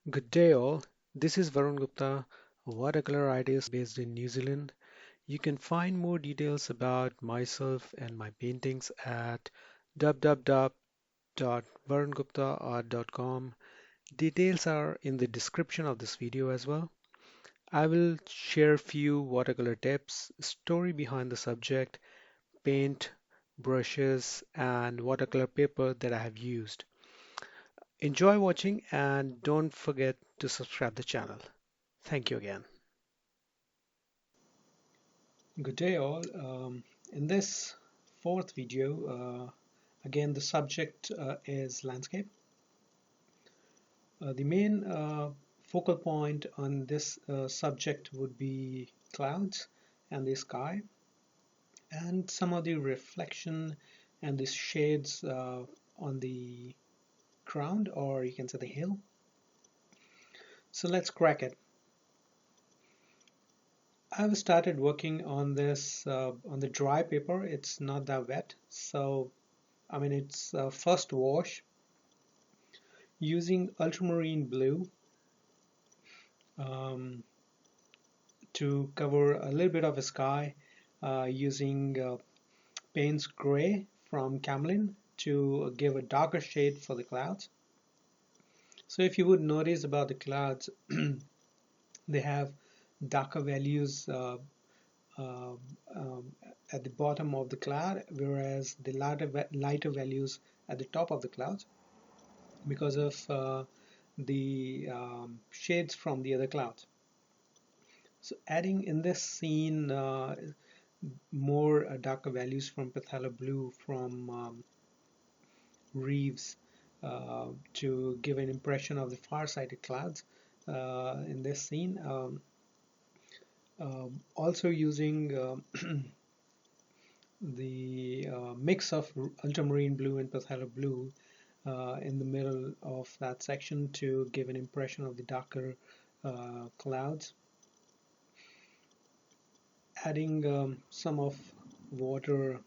Good day, all. This is Varun Gupta, a watercolor artist based in New Zealand. You can find more details about myself and my paintings at www.varunguptaart.com. Details are in the description of this video as well. I will share few watercolor tips, story behind the subject, paint, brushes, and watercolor paper that I have used. Enjoy watching and don't forget to subscribe the channel. Thank you again. Good day all. In this fourth video, again the subject is landscape. The main focal point on this subject would be clouds and the sky and some of the reflection and the shades on the ground, or you can say the hill. So let's crack it. I've started working on this on the dry paper. It's not that wet, so it's first wash using ultramarine blue um, to cover a little bit of a sky, using Payne's gray from Camlin to give a darker shade for the clouds. So if you would notice about the clouds, they have darker values uh, um, at the bottom of the cloud, whereas the lighter values at the top of the clouds because of the shades from the other clouds. So adding in this scene more darker values from phthalo blue from Reeves to give an impression of the far-sighted clouds in this scene. Also using the mix of ultramarine blue and phthalo blue in the middle of that section to give an impression of the darker clouds. Adding some of water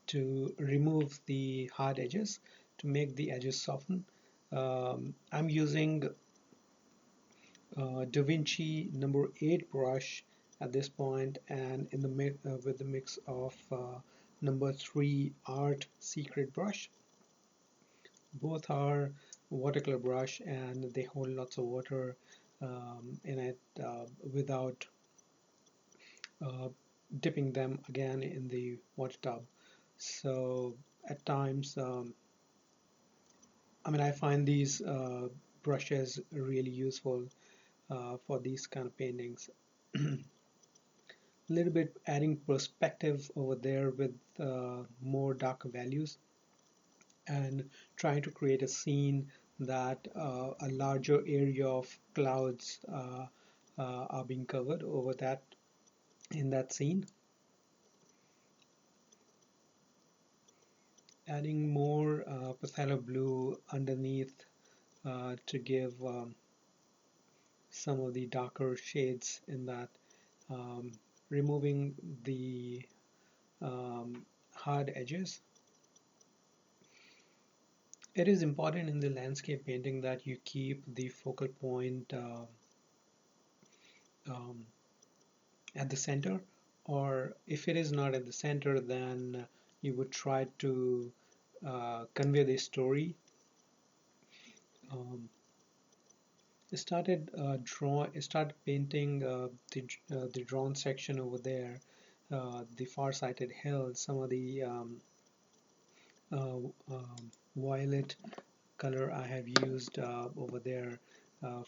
to remove the hard edges to make the edges soften. I'm using Da Vinci number 8 brush at this point, and in the with the mix of number 3 Art Secret brush. Both are watercolor brush and they hold lots of water in it without uh, dipping them again in the water tub. So at times, I find these brushes really useful for these kind of paintings. A little bit adding perspective over there with more darker values and trying to create a scene that a larger area of clouds are being covered over that in that scene. Adding more phthalo blue underneath to give some of the darker shades in that, um, removing the hard edges. It is important in the landscape painting that you keep the focal point um, at the center, or if it is not at the center, then you would try to convey the story. Um, started painting the drawn section over there, the far-sighted hill, some of the uh, violet color I have used over there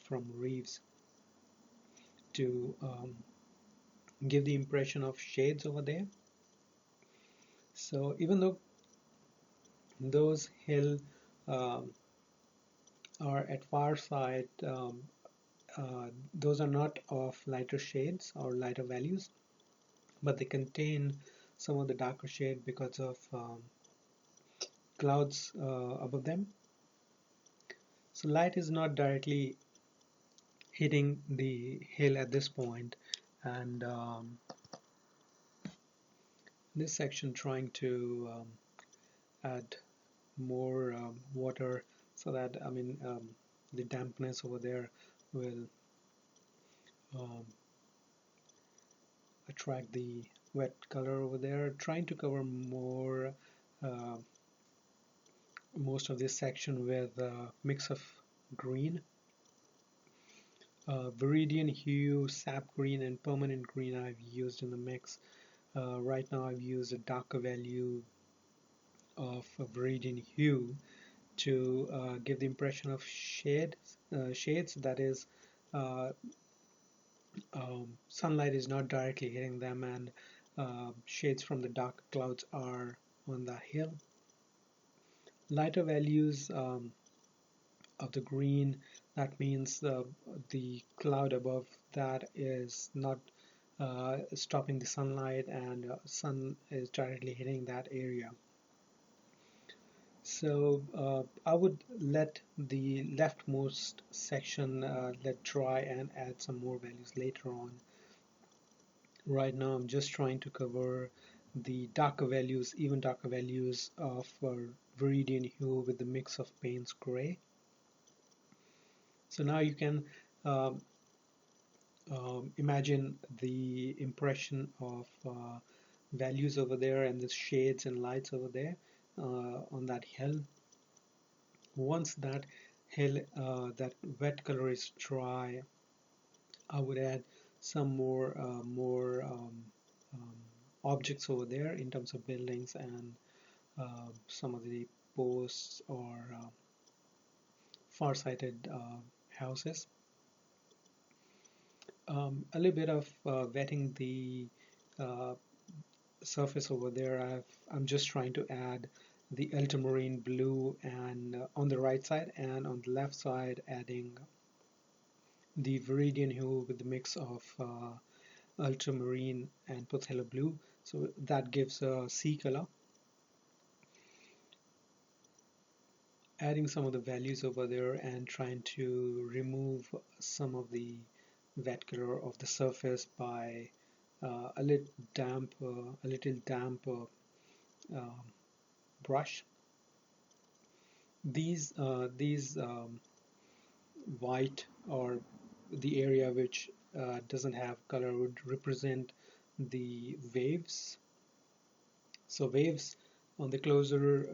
from Reeves to give the impression of shades over there. So even though those hill um, are at far side, those are not of lighter shades or lighter values, but they contain some of the darker shade because of clouds above them. So light is not directly hitting the hill at this point, and this section trying to add more water so that the dampness over there will um, attract the wet color over there, trying to cover more uh, most of this section with a mix of green, viridian hue, sap green, and permanent green I've used in the mix. Right now I've used a darker value of a viridian hue to give the impression of shades, that is, uh, sunlight is not directly hitting them, and shades from the dark clouds are on the hill. Lighter values of the green, that means the cloud above that is not stopping the sunlight, and sun is directly hitting that area. So I would let the leftmost section let dry and add some more values later on. Right now I'm just trying to cover the darker values, even darker values of viridian hue with the mix of Payne's gray. So now you can um, imagine the impression of values over there and the shades and lights over there on that hill. Once that hill, that wet color is dry, I would add some more um, objects over there in terms of buildings and some of the posts or far-sighted houses. A little bit of wetting the uh, surface over there. I'm just trying to add the ultramarine blue, and on the right side, and on the left side adding the viridian hue with the mix of ultramarine and phthalo blue, so that gives a sea color. Adding some of the values over there and trying to remove some of the wet color of the surface by a little damp brush. These white, or the area which doesn't have color, would represent the waves. So waves on the closer,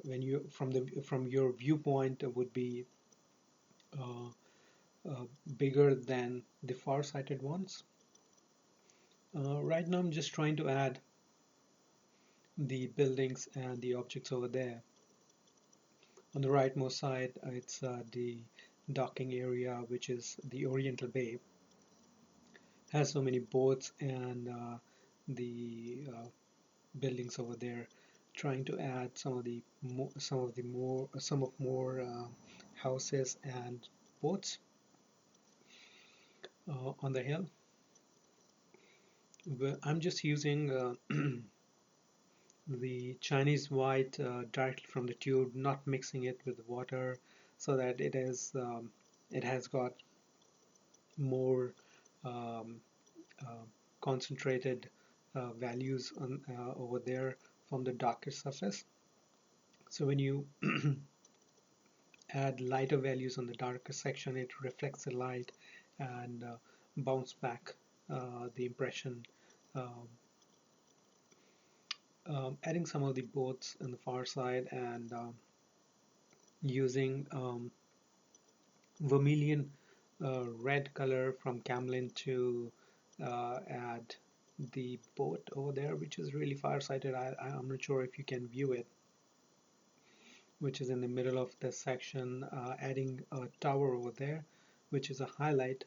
when you from your viewpoint, would be uh, bigger than the far-sighted ones. Right now I'm just trying to add the buildings and the objects over there. On the rightmost side, it's the docking area, which is the Oriental Bay. Has so many boats and the buildings over there. Trying to add some of more houses and boats on the hill. I'm just using the Chinese white directly from the tube, not mixing it with water, so that it has got more um, uh, concentrated values over there from the darker surface. So when you add lighter values on the darker section, it reflects the light and bounce back the impression. Um, Adding some of the boats on the far side, and using vermilion red color from Camlin to add the boat over there, which is really far-sighted. I'm not sure if you can view it, which is in the middle of the section. Adding a tower over there, which is a highlight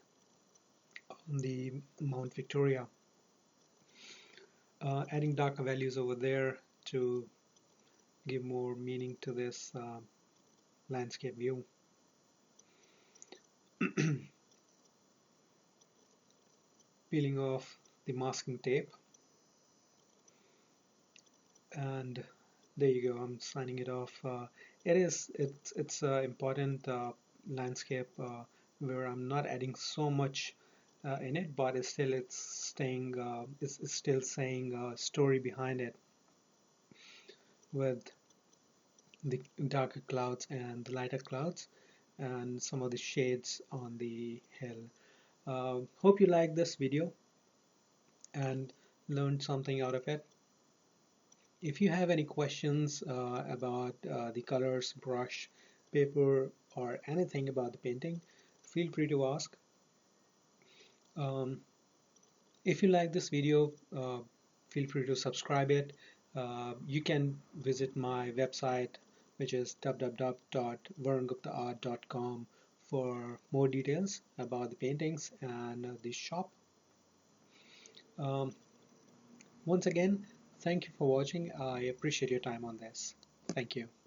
on the Mount Victoria. Adding darker values over there to give more meaning to this landscape view. Peeling off the masking tape, and there you go. I'm signing it off. It's important landscape where I'm not adding so much in it, but it's still saying a story behind it, with the darker clouds and the lighter clouds, and some of the shades on the hill. Hope you like this video and learned something out of it. If you have any questions about the colors, brush, paper, or anything about the painting, feel free to ask. Um, if you like this video, feel free to subscribe it. You can visit my website, which is www.varunguptaart.com, for more details about the paintings and the shop. Um, Once again, thank you for watching. I appreciate your time on this. Thank you.